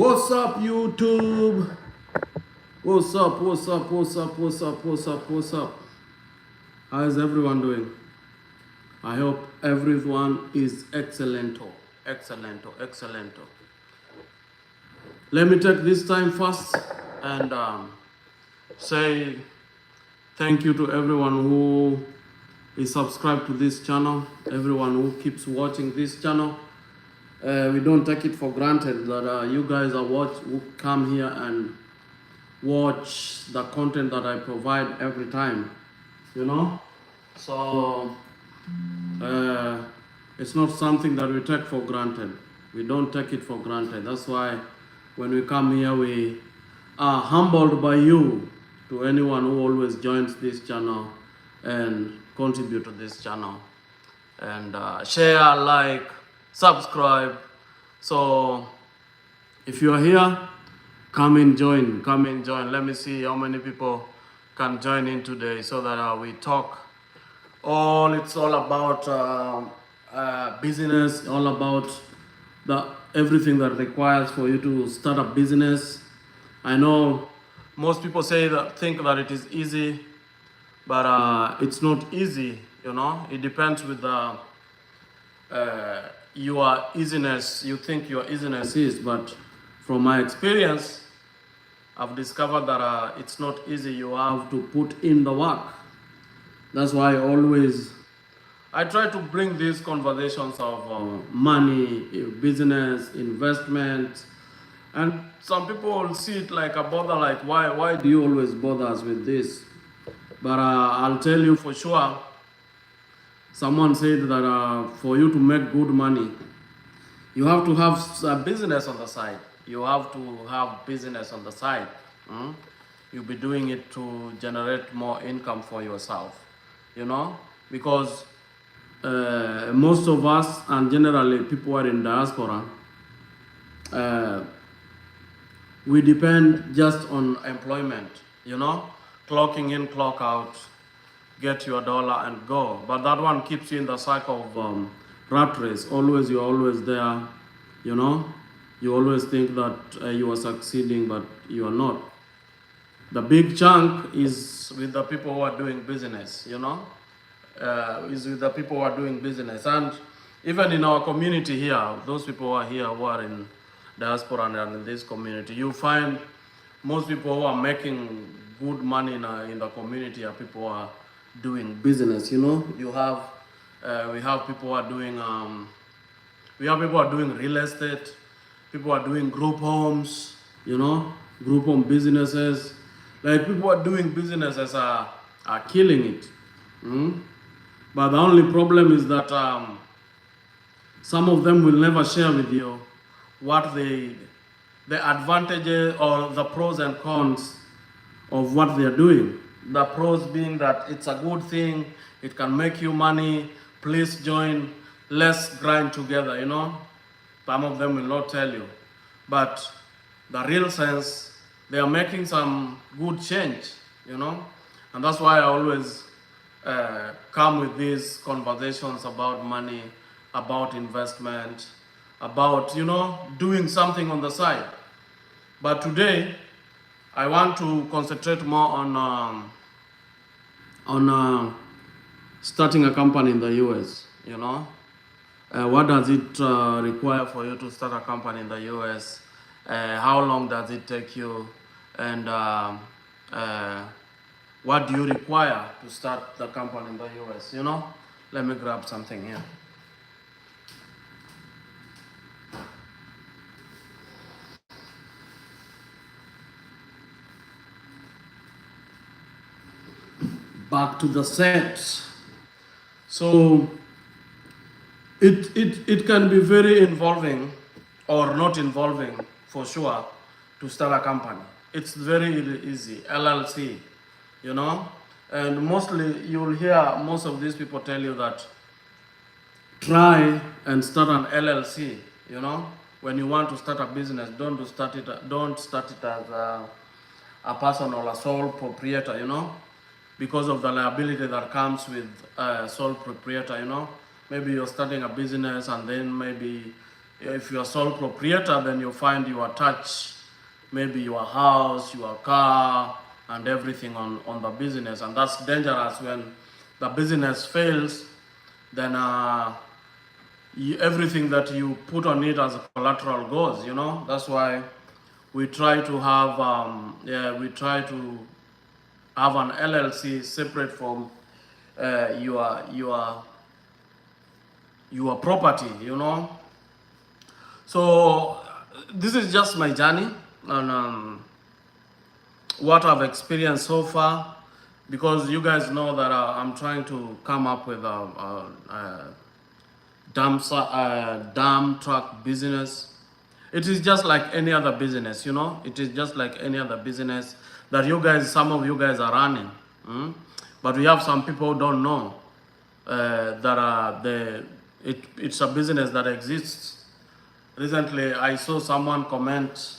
What's up, YouTube? What's up? What's up? What's up? What's up? What's up? What's up? How is everyone doing? I hope everyone is excellento, excellento, excellento. Let me take this time first and say thank you to everyone who is subscribed to this channel, everyone who keeps watching this channel. We don't take it for granted that you guys who come here and watch the content that I provide every time, you know. So it's not something that we take for granted. We don't take it for granted. That's why when we come here, we are humbled by you, to anyone who always joins this channel and contribute to this channel. And share, like, subscribe. So if you are here, come and join. Come and join. Let me see how many people can join in today so that we talk. It's all about business, all about everything that requires for you to start a business. I know most people think that it is easy, but it's not easy. You know, it depends with your easiness. You think your easiness is, but from my experience, I've discovered that it's not easy. You have to put in the work. That's why I try to bring these conversations of money, business, investment, and some people will see it like a bother, like why do you always bother us with this? But I'll tell you for sure, someone said that for you to make good money, you have to have a business on the side. You have to have business on the side. You'll be doing it to generate more income for yourself, you know, because most of us, and generally people who are in diaspora, we depend just on employment, you know, clocking in, clock out, get your dollar and go. But that one keeps you in the cycle of rat race. You're always there, you know. You always think that you are succeeding, but you are not. The big chunk is with the people who are doing business, you know. Is with the people who are doing business. And even in our community here, those people who are here, who are in diaspora and in this community, you find most people who are making good money in the community are people who are doing business, you know. We have people who are doing real estate, people who are doing group homes, you know, group home businesses. Like, people who are doing businesses are killing it. But the only problem is that some of them will never share with you what the advantages or the pros and cons of what they are doing. The pros being that it's a good thing, it can make you money, please join, let's grind together, you know. Some of them will not tell you. But the real sense, they are making some good change, you know. And that's why I always come with these conversations about money, about investment, about, you know, doing something on the side. But today, I want to concentrate more on starting a company in the US, you know. What does it require for you to start a company in the US? How long does it take you? And what do you require to start the company in the US, you know? Let me grab something here. Back to the set. So it can be very involving or not involving for sure to start a company. It's very easy, LLC, you know. And mostly you'll hear most of these people tell you that try and start an LLC, you know. When you want to start a business, don't start it as a person or a sole proprietor, you know, because of the liability that comes with sole proprietor, you know. Maybe you're starting a business and then maybe If you're sole proprietor, then you find you attach maybe your house, your car, and everything on the business. And that's dangerous. When the business fails, then everything that you put on it as a collateral goes, you know. That's why we try to have we try to have an LLC separate from your property, you know. So this is just my journey and what I've experienced so far, because you guys know that I'm trying to come up with a dump truck business. It is just like any other business, you know. It is just like any other business that some of you guys are running. But we have some people who don't know that it's a business that exists. Recently, I saw someone comment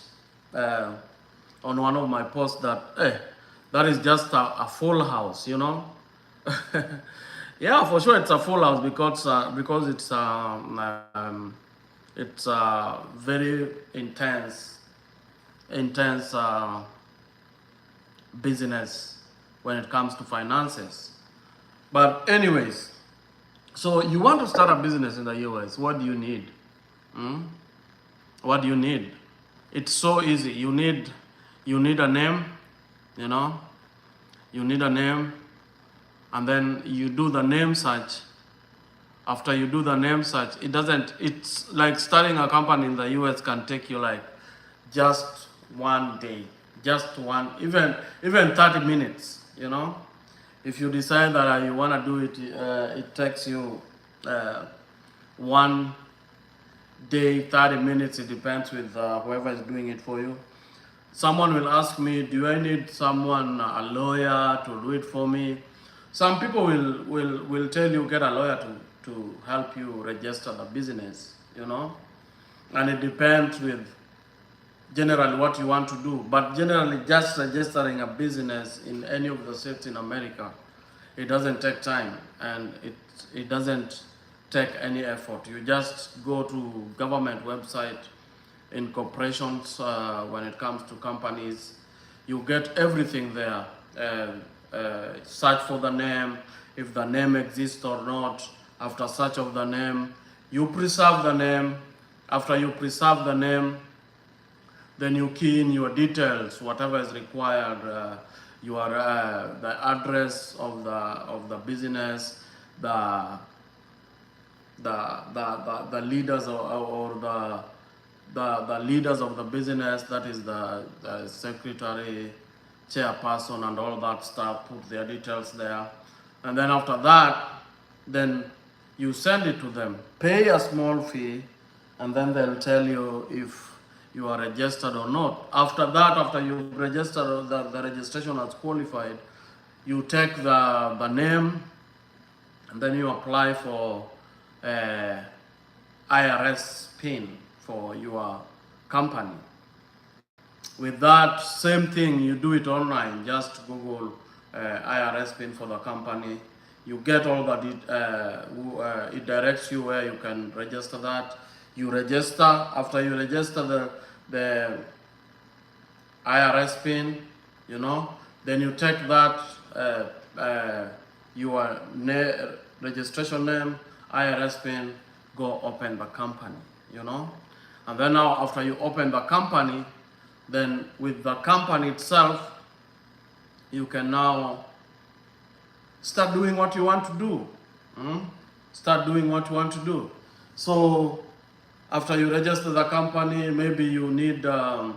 on one of my posts that, hey, that is just a full house, you know. Yeah, for sure, it's a full house because it's a very intense business when it comes to finances. But anyways, so you want to start a business in the US, what do you need? What do you need? It's so easy. You need a name, you know. You need a name, and then you do the name search. After you do the name search, it's like starting a company in the US can take you like just one day, even 30 minutes, you know. If you decide that you want to do it, it takes you 1 day, 30 minutes. It depends with whoever is doing it for you. Someone will ask me, do I need someone, a lawyer to do it for me? Some people will tell you get a lawyer to help you register the business, you know. And it depends with generally what you want to do. But generally, just registering a business in any of the states in America, it doesn't take time, and it doesn't take any effort. You just go to government website, in corporations, when it comes to companies, you get everything there. Search for the name, if the name exists or not. After search of the name, you preserve the name. After you preserve the name, then you key in your details, whatever is required, the address of the business, the leaders or the leaders of the business, that is the secretary, chairperson, and all that stuff. Put their details there, and then after that, then you send it to them. Pay a small fee, and then they'll tell you if you are registered or not. After that, after you register, the registration has qualified, you take the name, and then you apply for IRS PIN for your company. With that same thing, you do it online. Just Google IRS PIN for the company. You get all that. It directs you where you can register that. You register. After you register the IRS PIN, you know, then you take that your registration name, IRS PIN, go open the company, you know. And then now after you open the company, then with the company itself, you can now start doing what you want to do. Start doing what you want to do. So after you register the company, maybe you need the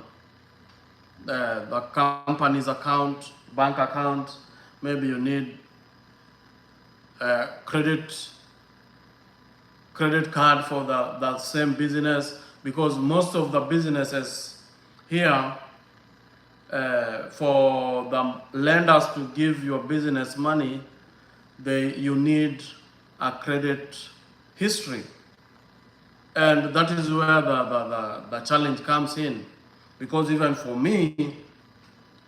company's account, bank account. Maybe you need a credit card for that same business, because most of the businesses here, for the lenders to give your business money, you need a credit history. And that is where the challenge comes in, because even for me,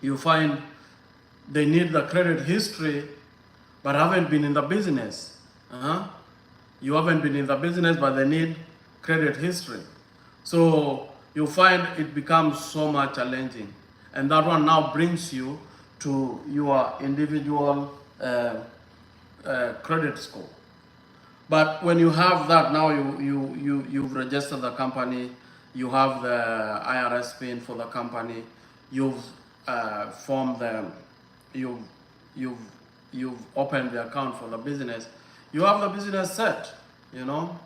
you find they need the credit history, but haven't been in the business. You haven't been in the business, but they need credit history. So you find it becomes so much challenging. And that one now brings you to your individual credit score. But when you have that, now you've registered the company, you have the IRS pin for the company, you've formed the, you've, you've, you've opened the account for the business, you have the business set, you know.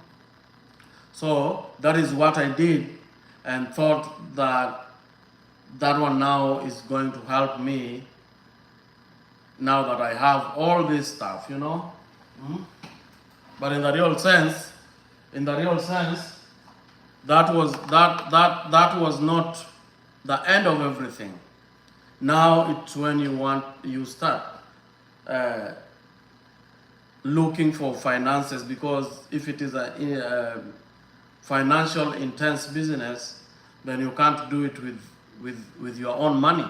So that is what I did, and thought that that one now is going to help me now that I have all this stuff, you know. But in the real sense, that was not the end of everything. Now it's when you start looking for finances, because if it is a financial intense business, then you can't do it with your own money.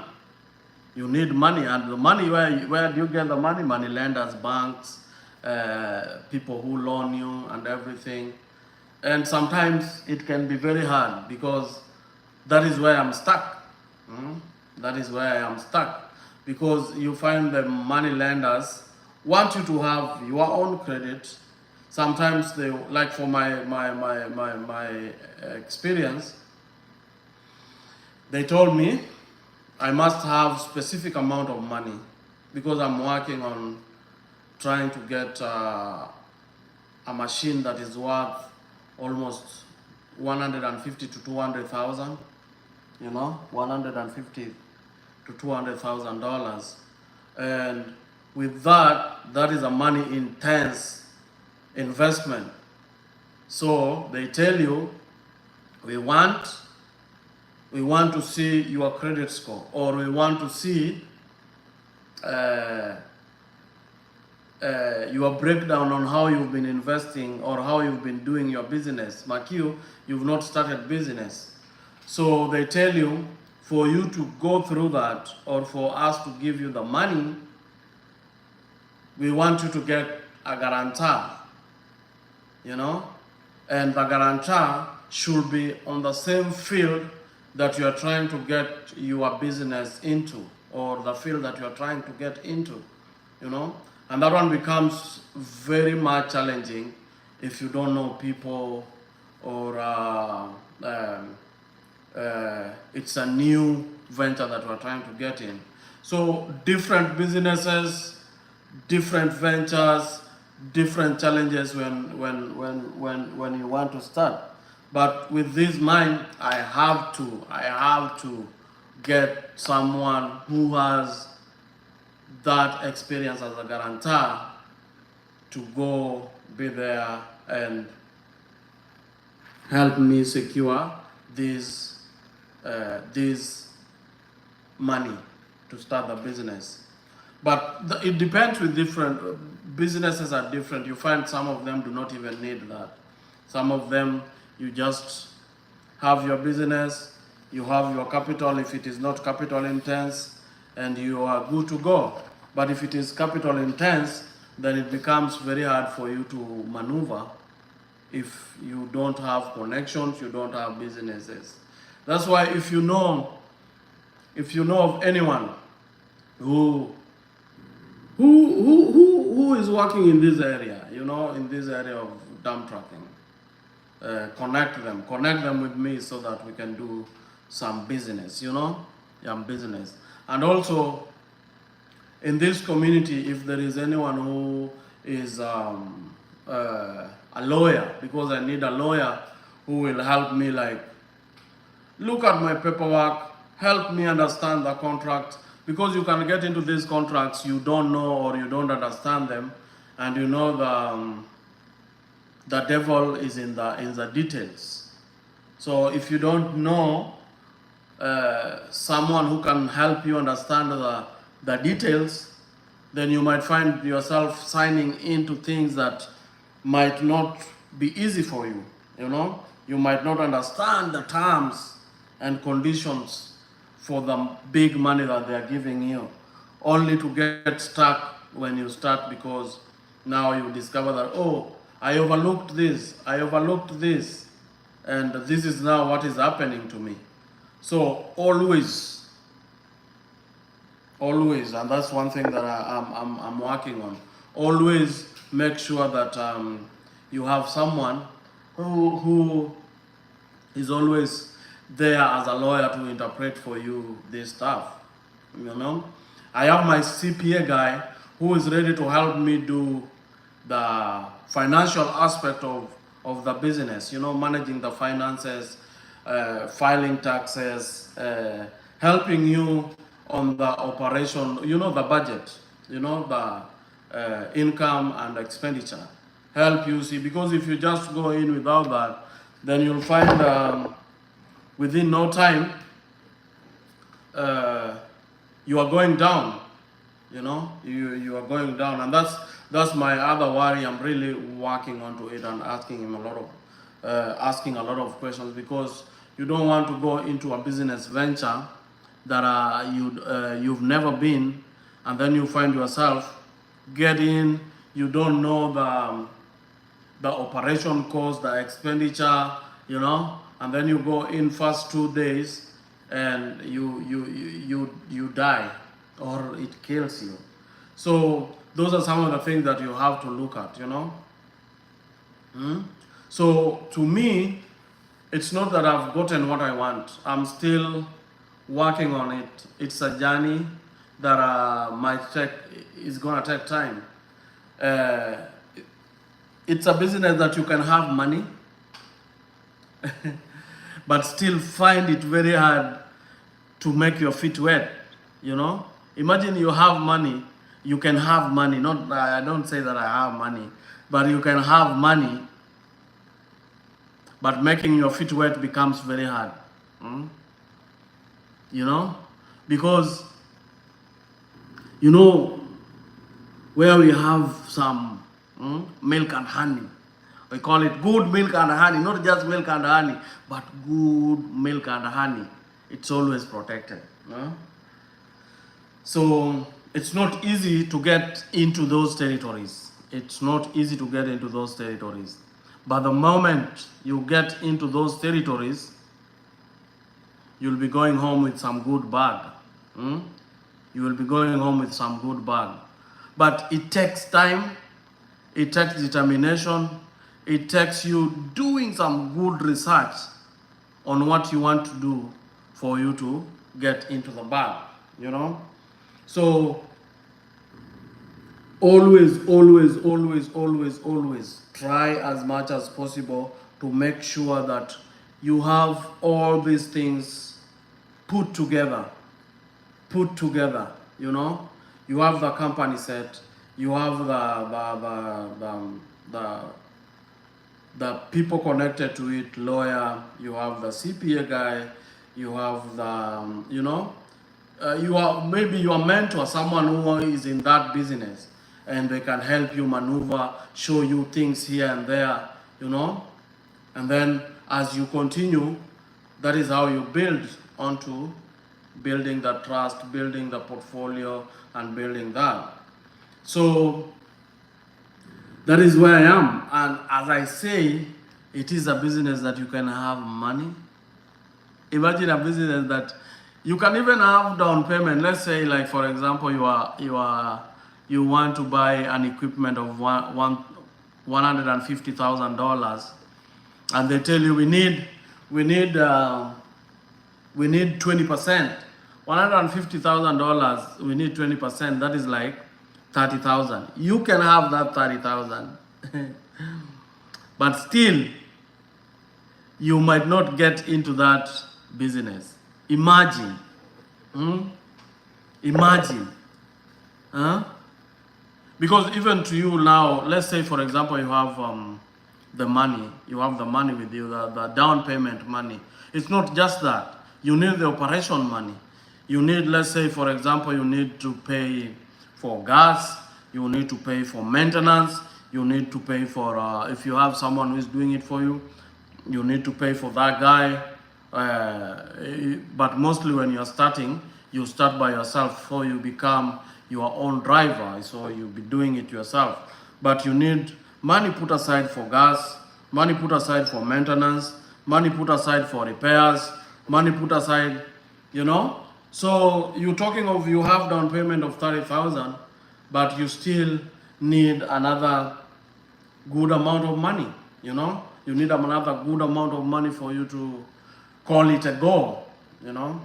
You need money, and the money, where do you get the money? Money lenders, banks, people who loan you and everything. And sometimes it can be very hard, because that is where I'm stuck. That is where I am stuck, because you find the money lenders want you to have your own credit. Sometimes they, like for my experience, they told me I must have specific amount of money, because I'm working on trying to get a machine that is worth almost 150 to 200,000, you know, 150 to 200,000 dollars, and with that, that is a money intense investment. So they tell you, we want to see your credit score, or we want to see your breakdown on how you've been investing or how you've been doing your business. Makio, you've not started business. So they tell you, for you to go through that, or for us to give you the money, we want you to get a guarantor, you know, and the guarantor should be on the same field that you are trying to get your business into, or the field that you are trying to get into, you know. And that one becomes very much challenging if you don't know people, or it's a new venture that we're trying to get in. So different businesses, different ventures, different challenges when you want to start. But with this mind, I have to get someone who has that experience as a guarantor to go be there and help me secure this money to start the business. But it depends with different businesses are different. You find some of them do not even need that. Some of them, you just have your business, you have your capital if it is not capital intense, and you are good to go. But if it is capital intense, then it becomes very hard for you to maneuver if you don't have connections, you don't have businesses. That's why if you know of anyone who is working in this area, you know, in this area of dump trucking, connect them with me, so that we can do some business, you know, business. And also in this community, if there is anyone who is a lawyer, because I need a lawyer who will help me, like, look at my paperwork, help me understand the contract, because you can get into these contracts, you don't know, or you don't understand them, and you know the devil is in the details. So if you don't know someone who can help you understand the details, then you might find yourself signing into things that might not be easy for you, you know. You might not understand the terms and conditions for the big money that they are giving you, only to get stuck when you start, because now you discover that, oh, I overlooked this, And this is now what is happening to me. So always, and that's one thing that I'm working on. Always make sure that you have someone who is always there as a lawyer to interpret for you this stuff. You know, I have my CPA guy who is ready to help me do the financial aspect of the business, you know, managing the finances, filing taxes, helping you on the operation, you know, the budget, you know, the income and expenditure. Help you see, because if you just go in without that, then you'll find within no time you are going down. You know, you are going down, and that's my other worry. I'm really working onto it and asking him asking a lot of questions, because you don't want to go into a business venture that you've never been, and then you find yourself get in, you don't know the operation cost, the expenditure, you know, and then you go in first 2 days and you die, or it kills you. So those are some of the things that you have to look at, you know. So to me, it's not that I've gotten what I want. I'm still working on it. It's a journey that is gonna take time. It's a business that you can have money, but still find it very hard to make your feet wet, you know. Imagine you have money, you can have money, not, I don't say that I have money, but you can have money, but making your feet wet becomes very hard. You know, because, you know, where we have some milk and honey, we call it good milk and honey, not just milk and honey, but good milk and honey. It's always protected. So it's not easy to get into those territories. It's not easy to get into those territories. But the moment you get into those territories, you'll be going home with some good bag. You will be going home with some good bag. But it takes time, it takes determination, it takes you doing some good research on what you want to do for you to get into the bag, you know. So always try as much as possible to make sure that you have all these things put together, you know. You have the company set, you have the people connected to it, lawyer, you have the CPA guy, you have the, you know, you are maybe your mentor, someone who is in that business, and they can help you maneuver, show you things here and there, you know. And then as you continue, that is how you build onto building the trust, building the portfolio, and building that. So that is where I am. And as I say, it is a business that you can have money. Imagine a business that you can even have down payment. Let's say, like, for example, you want to buy an equipment of $150,000, and they tell you we need 20%. $150,000, we need 20%. That is like 30,000. You can have that 30,000, but still, you might not get into that business. Imagine, because even to you now, let's say, for example, you have the money with you, the down payment money. It's not just that. You need the operation money. You need, let's say, for example, you need to pay for gas, you need to pay for maintenance, you need to pay for, if you have someone who is doing it for you, you need to pay for that guy. But mostly when you're starting, you start by yourself before you become your own driver, so you'll be doing it yourself. But you need money put aside for gas, money put aside for maintenance, money put aside for repairs, money put aside, you know. So you're talking of you have down payment of 30,000, but you still need another good amount of money, you know. You need another good amount of money for you to call it a goal, you know.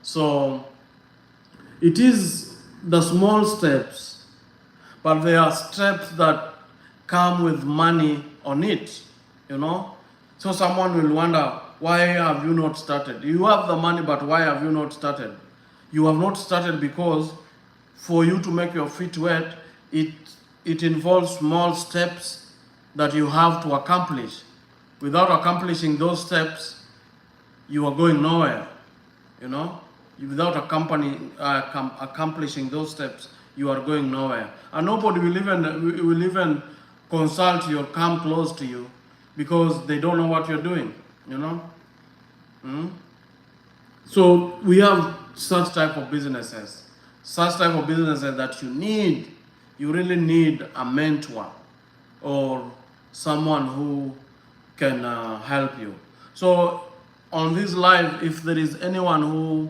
So it is the small steps, but there are steps that come with money on it, you know. So someone will wonder, why have you not started? You have the money, but why have you not started? You have not started because for you to make your feet wet, it involves small steps that you have to accomplish. Without accomplishing those steps, you are going nowhere, you know. Without accomplishing those steps, you are going nowhere. And nobody will even consult you or come close to you because they don't know what you're doing, you know. So we have such type of businesses that you really need a mentor or someone who can help you. So on this live, if there is anyone who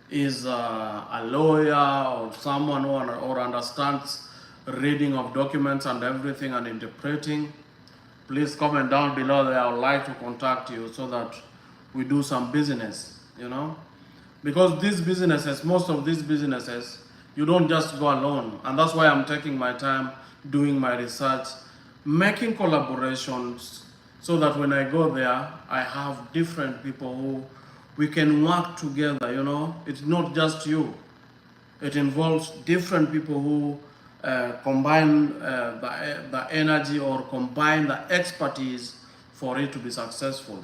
is a lawyer or someone who understands reading of documents and everything and interpreting, please comment down below there. I would like to contact you so that we do some business, you know. Because most of these businesses, you don't just go alone. And that's why I'm taking my time doing my research, making collaborations, so that when I go there, I have different people who we can work together, you know. It's not just you. It involves different people who combine the energy or combine the expertise for it to be successful.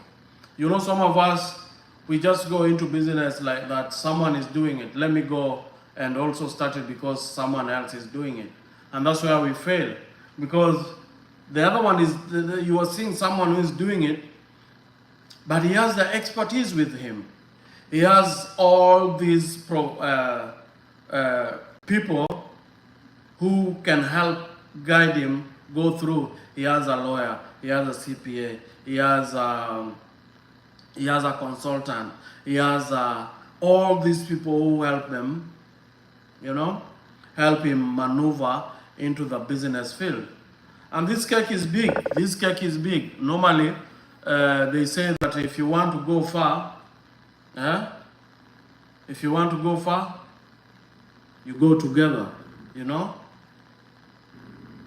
You know, some of us, we just go into business like that. Someone is doing it. Let me go and also start it because someone else is doing it. And that's where we fail. Because the other one is, you are seeing someone who is doing it, but he has the expertise with him. He has all these people who can help guide him go through. He has a lawyer, he has a CPA, he has a consultant, he has all these people who help them, you know, help him maneuver into the business field. And this cake is big. This cake is big. Normally, they say that if you want to go far, if you want to go far, you go together, you know.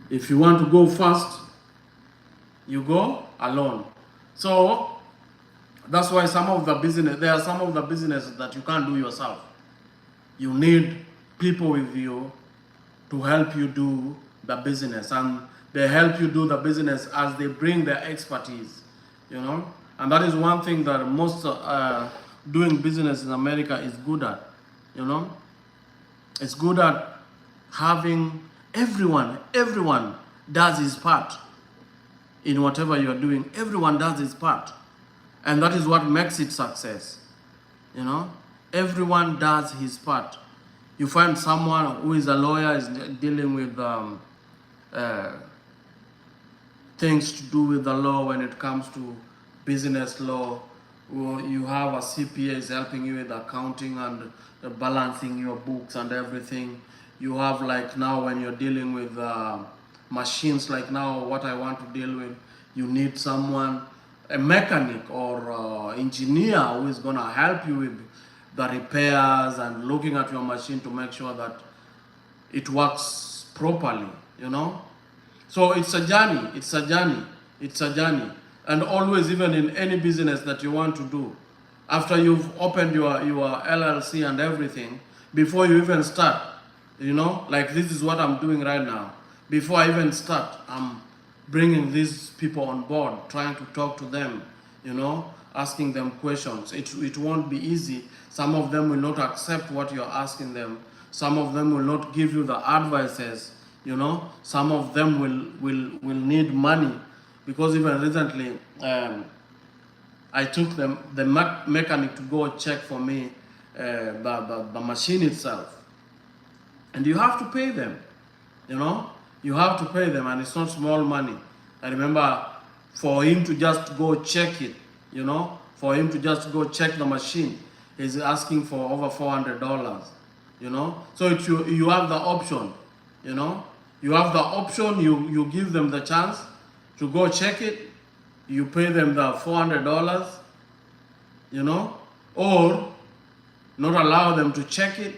If you want to go fast, you go alone. So that's why there are some of the businesses that you can't do yourself. You need people with you to help you do the business, and they help you do the business as they bring their expertise, you know. And that is one thing that most doing business in America is good at, you know. It's good at having everyone does his part in whatever you are doing. Everyone does his part, and that is what makes it success, you know. Everyone does his part. You find someone who is a lawyer is dealing with things to do with the law when it comes to business law. You have a CPA is helping you with accounting and balancing your books and everything. You have, like now when you're dealing with machines, like now what I want to deal with, you need someone, a mechanic or engineer who is going to help you with the repairs and looking at your machine to make sure that it works properly, you know. So it's a journey, and always, even in any business that you want to do, after you've opened your LLC and everything, before you even start, you know, like this is what I'm doing right now. Before I even start, I'm bringing these people on board, trying to talk to them, you know, asking them questions. It won't be easy. Some of them will not accept what you're asking them. Some of them will not give you the advices, you know. Some of them will need money, because even recently I took the mechanic to go check for me the machine itself, and you have to pay them, you know. You have to pay them, and it's not small money. I remember for him to just go check it, you know, for him to just go check the machine, he's asking for over $400, you know. So you have the option, you know, you have the option, you give them the chance to go check it, you pay them the $400, you know, or not allow them to check it,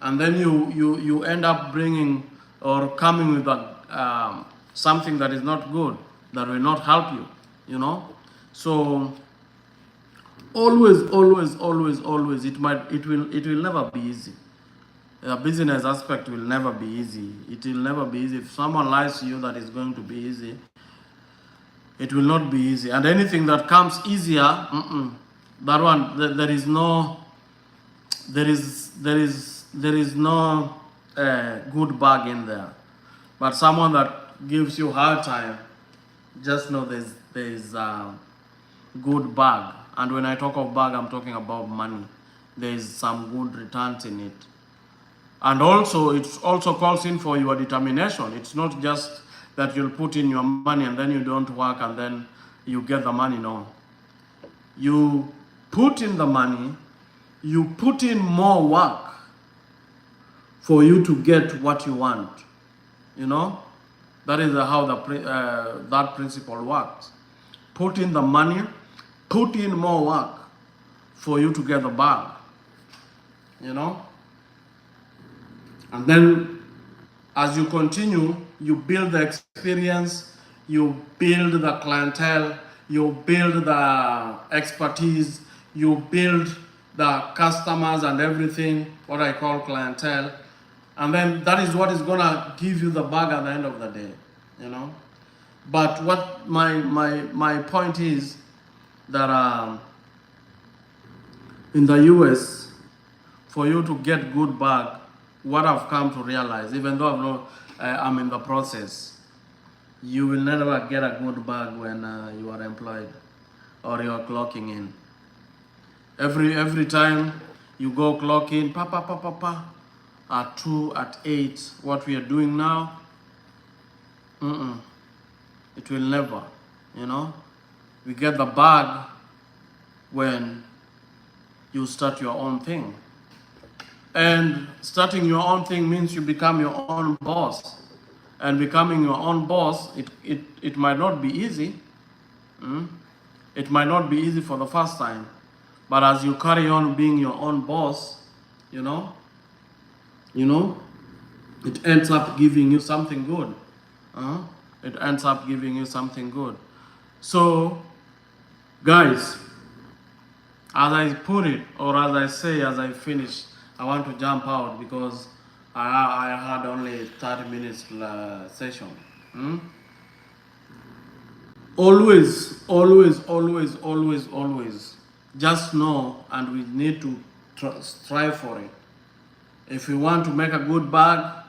and then you end up bringing or coming with a, something that is not good, that will not help you, you know. So always, it will never be easy. The business aspect will never be easy. It will never be easy. If someone lies to you that it's going to be easy, it will not be easy. And anything that comes easier, that one, there is no good bag in there. But someone that gives you hard time, just know there's good bag. And when I talk of bag, I'm talking about money. There's some good returns in it. And also, it also calls in for your determination. It's not just that you'll put in your money and then you don't work and then you get the money. No. You put in the money, you put in more work for you to get what you want. You know, that is how that principle works. Put in the money, put in more work for you to get the bag. You know, and then as you continue, you build the experience, you build the clientele, you build the expertise, you build the customers and everything, what I call clientele. And then that is what is gonna give you the bag at the end of the day, you know. But what my point is that in the US, for you to get good bag, what I've come to realize, even though I'm in the process, you will never get a good bag when you are employed or you are clocking in. Every time you go clock in, at 2, at 8, what we are doing now, it will never, you know. We get the bag when you start your own thing. And starting your own thing means you become your own boss. And becoming your own boss, it might not be easy. It might not be easy for the first time. But as you carry on being your own boss, you know, it ends up giving you something good. It ends up giving you something good. So, guys, as I put it, or as I say, as I finish, I want to jump out because I had only 30 minutes session. Always, just know, and we need to strive for it. If we want to make a good bag,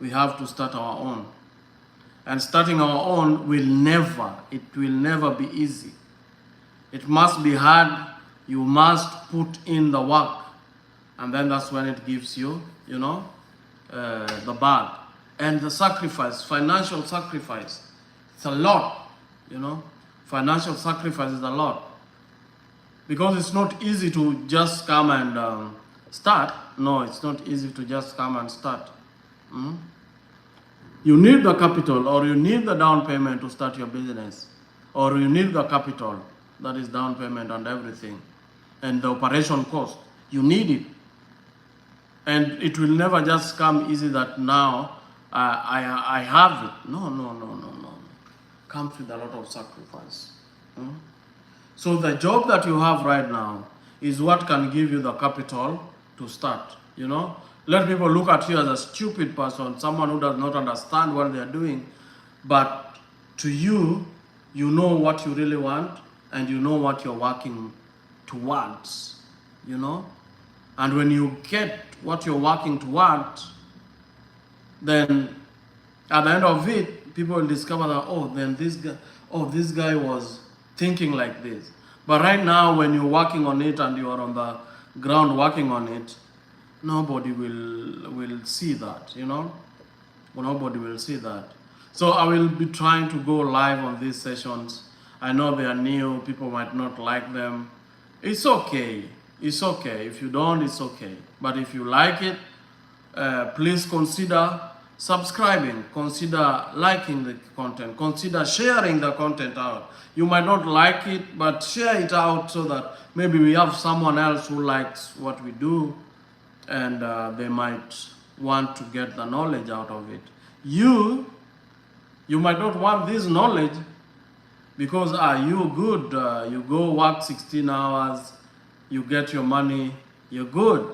we have to start our own. And starting our own will never be easy. It must be hard. You must put in the work. And then that's when it gives you, you know, the bag. And the sacrifice, financial sacrifice, it's a lot, you know. Financial sacrifice is a lot. Because it's not easy to just come and start. No, it's not easy to just come and start. You need the capital, or you need the down payment to start your business. Or you need the capital, that is down payment and everything. And the operation cost, you need it. And it will never just come easy that now I have it. No. Comes with a lot of sacrifice. So the job that you have right now is what can give you the capital to start, you know. Let people look at you as a stupid person, someone who does not understand what they are doing. But to you, you know what you really want and you know what you're working towards, you know. And when you get what you're working towards, then at the end of it, people will discover that, this guy was thinking like this. But right now, when you're working on it and you are on the ground working on it, nobody will see that, you know. Nobody will see that. So I will be trying to go live on these sessions. I know they are new, people might not like them. It's okay. It's okay. If you don't, it's okay. But if you like it, please consider subscribing, consider liking the content, consider sharing the content out. You might not like it, but share it out so that maybe we have someone else who likes what we do, and they might want to get the knowledge out of it. You might not want this knowledge because you good, you go work 16 hours, you get your money, you're good.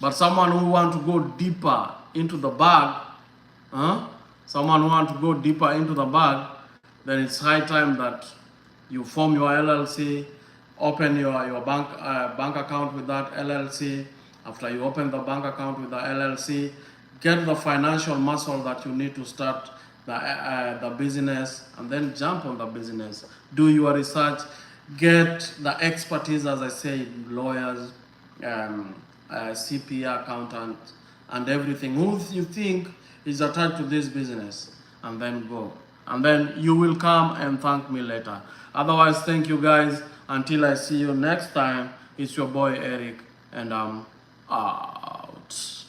But someone who want to go deeper into the bag, someone who want to go deeper into the bag, then it's high time that you form your LLC, open your bank account with that LLC. After you open the bank account with the LLC, get the financial muscle that you need to start the business, and then jump on the business. Do your research, get the expertise, as I say, lawyers, CPA, accountant, and everything who you think is attached to this business, and then go. And then you will come and thank me later. Otherwise, thank you guys. Until I see you next time, it's your boy Eric, and I'm out.